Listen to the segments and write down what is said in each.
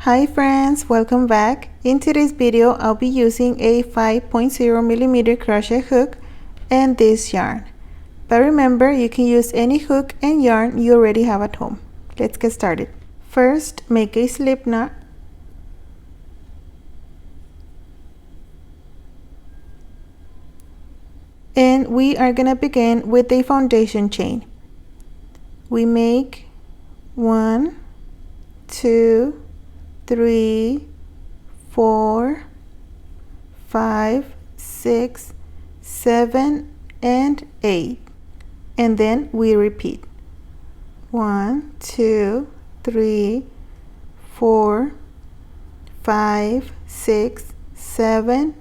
Hi friends, welcome back. In today's video, I'll be using a 5.0mm crochet hook and this yarn. But remember, you can use any hook and yarn you already have at home. Let's get started. First, make a slip knot. And we are gonna begin with a foundation chain. We make 1, 2, 3, 4, 5, 6, 7, and 8. And then we repeat. 1, 2, 3, 4, 5, 6, 7,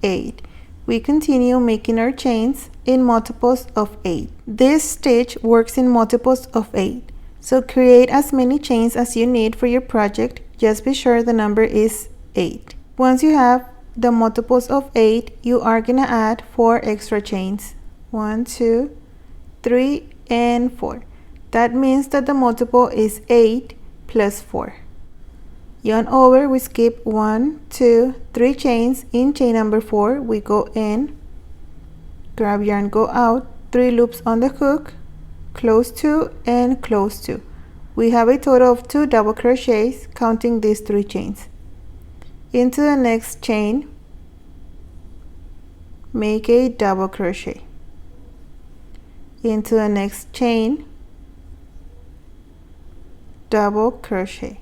8. We continue making our chains in multiples of 8. This stitch works in multiples of 8. So create as many chains as you need for your project. Just be sure the number is 8. Once you have the multiples of 8, you are gonna add 4 extra chains. 1, 2, 3, and 4. That means that the multiple is 8 plus 4. Yarn over, we skip 1, 2, 3 chains. In chain number 4, we go in, grab yarn, go out, 3 loops on the hook, close 2 and close 2. We have a total of 2 double crochets counting these 3 chains. Into the next chain, make a double crochet. Into the next chain, double crochet.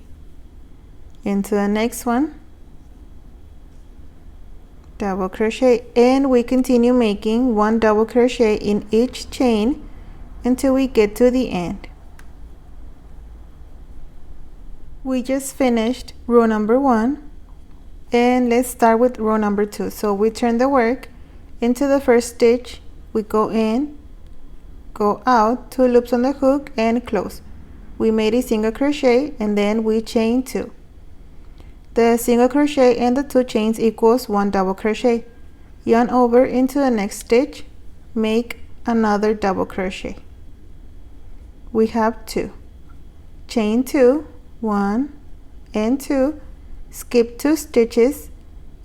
Into the next one, double crochet, and we continue making 1 double crochet in each chain until we get to the end. We just finished row number 1 and let's start with row number 2. So we turn the work into the first stitch, we go in, go out, 2 loops on the hook and close. We made a single crochet and then we chain 2. The single crochet and the 2 chains equals 1 double crochet. Yarn over into the next stitch, make another double crochet. We have 2. Chain 2, 1 and 2, skip 2 stitches.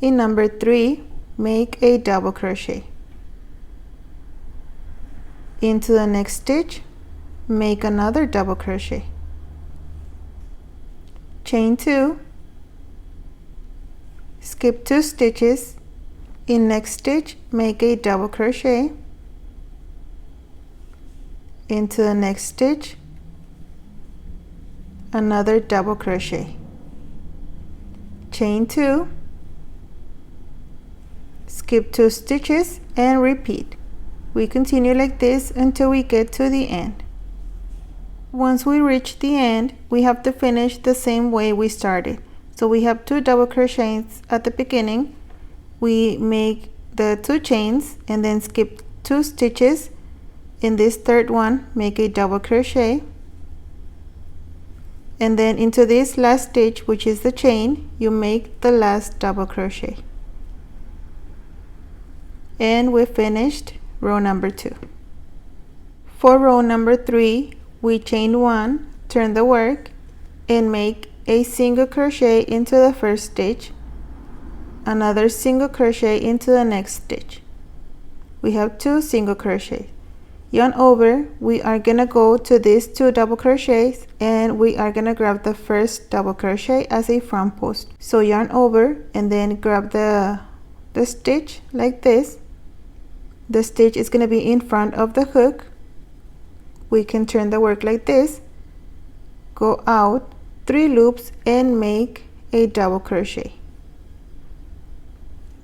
In number 3, make a double crochet. Into the next stitch, make another double crochet. Chain 2, skip 2 stitches. In next stitch, make a double crochet. Into the next stitch, another double crochet. Chain 2, skip 2 stitches and repeat. We continue like this until we get to the end. Once we reach the end, we have to finish the same way we started. So we have 2 double crochets at the beginning. We make the 2 chains and then skip 2 stitches. In this third one, make a double crochet. And then into this last stitch, which is the chain, you make the last double crochet. And we finished row number 2. For row number 3, we chain 1, turn the work, and make a single crochet into the first stitch, another single crochet into the next stitch. We have 2 single crochets. Yarn over, we are gonna go to these 2 double crochets and we are gonna grab the first double crochet as a front post. So yarn over and then grab the stitch like this. The stitch is gonna be in front of the hook. We can turn the work like this, go out, 3 loops and make a double crochet.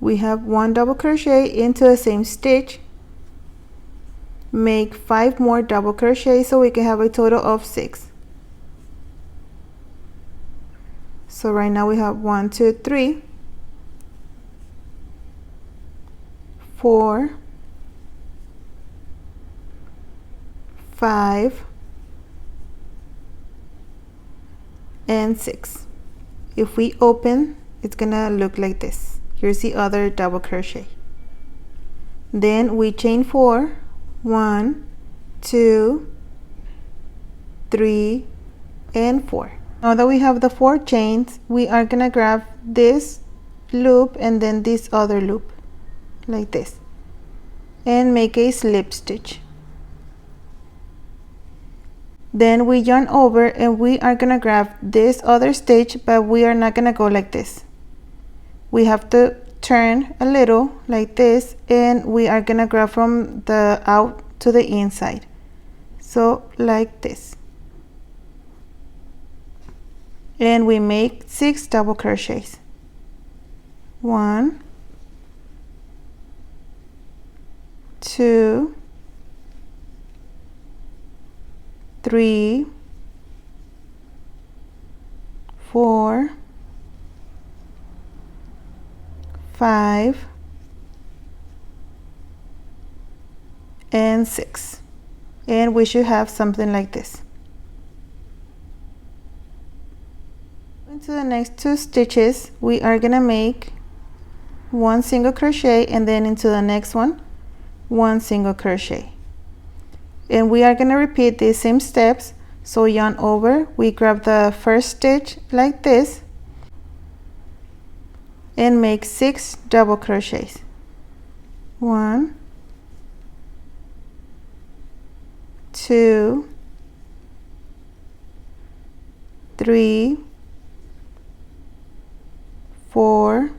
We have 1 double crochet into the same stitch, make 5 more double crochets so we can have a total of 6. So right now we have 1, 2, 3, 4, 5, and 6. If we open, it's gonna look like this. Here's the other double crochet. Then we chain 4, 1, 2, 3, and 4. Now that we have the 4 chains, we are gonna grab this loop and then this other loop like this and make a slip stitch. Then we yarn over and we are gonna grab this other stitch, but we are not gonna go like this. We have to turn a little like this and we are gonna grab from the out to the inside, so like this, and we make 6 double crochets. 1, 2, 3, 4, 5, and 6, and we should have something like this. Into the next 2 stitches, we are gonna make 1 single crochet, and then into the next one 1 single crochet, and we are gonna repeat these same steps. So yarn over, we grab the first stitch like this and make 6 double crochets. 1, 2, 3, 4,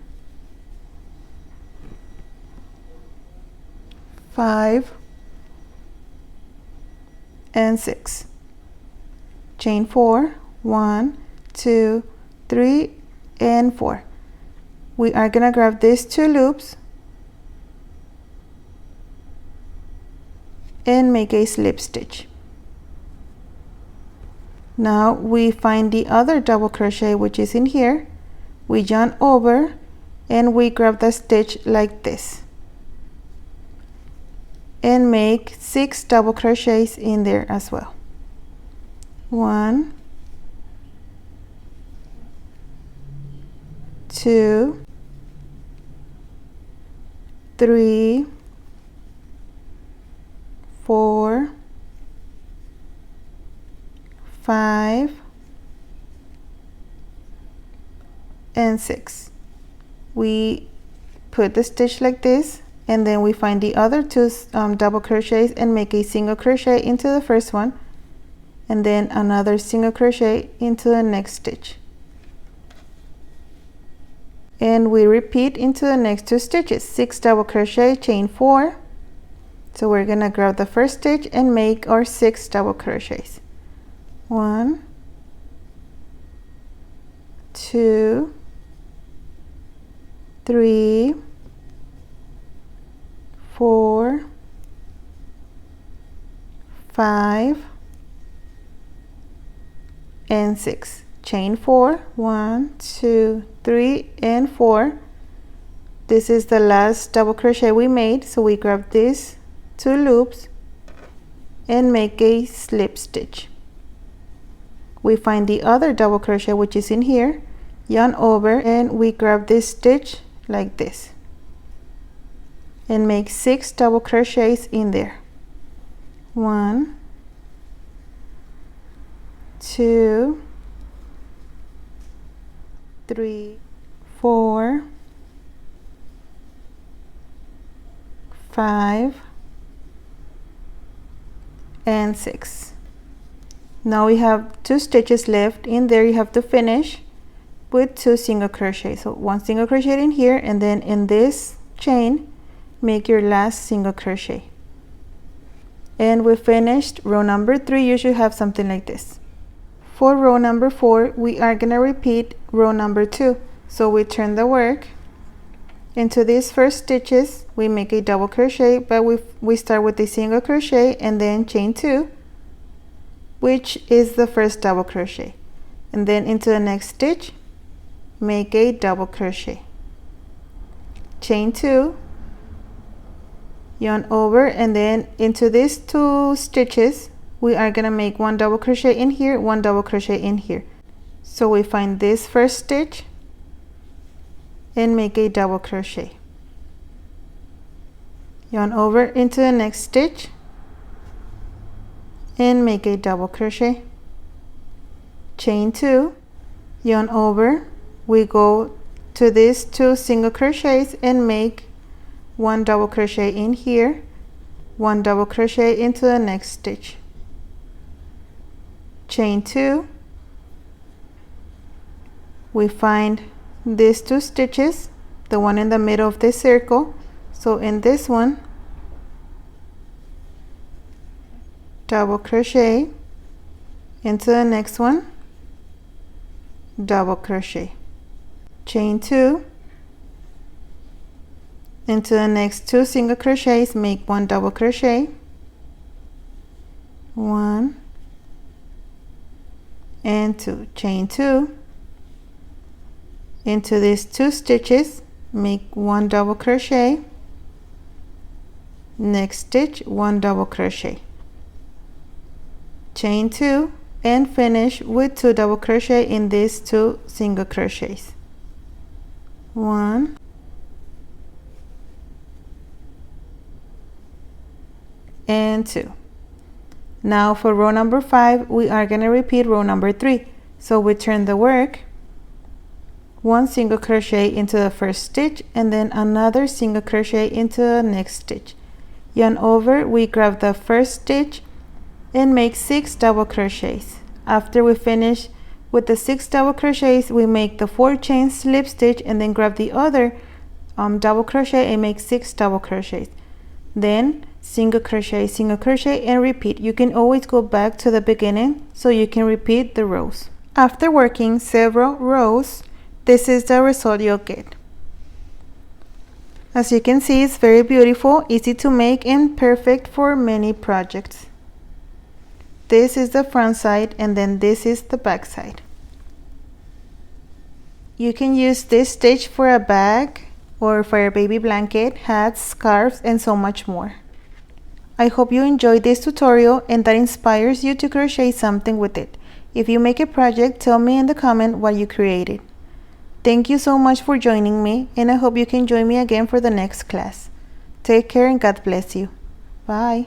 5, and 6. Chain 4, 1, 2, 3, and 4. We are gonna grab these 2 loops and make a slip stitch. Now we find the other double crochet, which is in here. We yarn over and we grab the stitch like this and make 6 double crochets in there as well. 1, 2, 3, 4, 5, and 6. We put the stitch like this, and then we find the other 2 double crochets and make a single crochet into the first one, and then another single crochet into the next stitch, and we repeat into the next 2 stitches. 6 double crochet, chain 4. So we're gonna grab the first stitch and make our 6 double crochets. 1, 2, 3, 4, 5, and 6. Chain 4, 1, 2, 3, and 4. This is the last double crochet we made, so we grab these 2 loops and make a slip stitch. We find the other double crochet, which is in here, yarn over, and we grab this stitch like this and make 6 double crochets in there. 1, 2, 3, 4, 5, and 6. Now we have 2 stitches left. In there you have to finish with 2 single crochets. So 1 single crochet in here, and then in this chain make your last single crochet. And we finished row number 3. You should have something like this. For row number 4, we are gonna repeat row number 2. So we turn the work into these first stitches. We make a double crochet, but we start with a single crochet and then chain 2, which is the first double crochet, and then into the next stitch make a double crochet, chain 2, yarn over, and then into these 2 stitches we are gonna make 1 double crochet in here, 1 double crochet in here. So we find this first stitch and make a double crochet, yarn over into the next stitch and make a double crochet, chain 2, yarn over, we go to these 2 single crochets and make 1 double crochet in here, 1 double crochet into the next stitch, chain 2, we find these 2 stitches, the one in the middle of the circle, so in this one, double crochet into the next one, double crochet, chain 2, into the next 2 single crochets, make 1 double crochet, 1 and 2, chain 2, into these 2 stitches, make 1 double crochet, next stitch 1 double crochet, chain 2, and finish with 2 double crochet in these 2 single crochets, 1 and 2. Now for row number 5, we are going to repeat row number 3. So we turn the work, 1 single crochet into the first stitch and then another single crochet into the next stitch. Yarn over, we grab the first stitch and make 6 double crochets. After we finish with the 6 double crochets, we make the 4 chain slip stitch and then grab the other double crochet and make 6 double crochets. Then single crochet and repeat. You can always go back to the beginning so you can repeat the rows. After working several rows, this is the result you'll get. As you can see, it's very beautiful, easy to make, and perfect for many projects. This is the front side and then this is the back side. You can use this stitch for a bag or for a baby blanket, hats, scarves, and so much more. I hope you enjoyed this tutorial and that inspires you to crochet something with it. If you make a project, tell me in the comment what you created. Thank you so much for joining me, and I hope you can join me again for the next class. Take care and God bless you. Bye.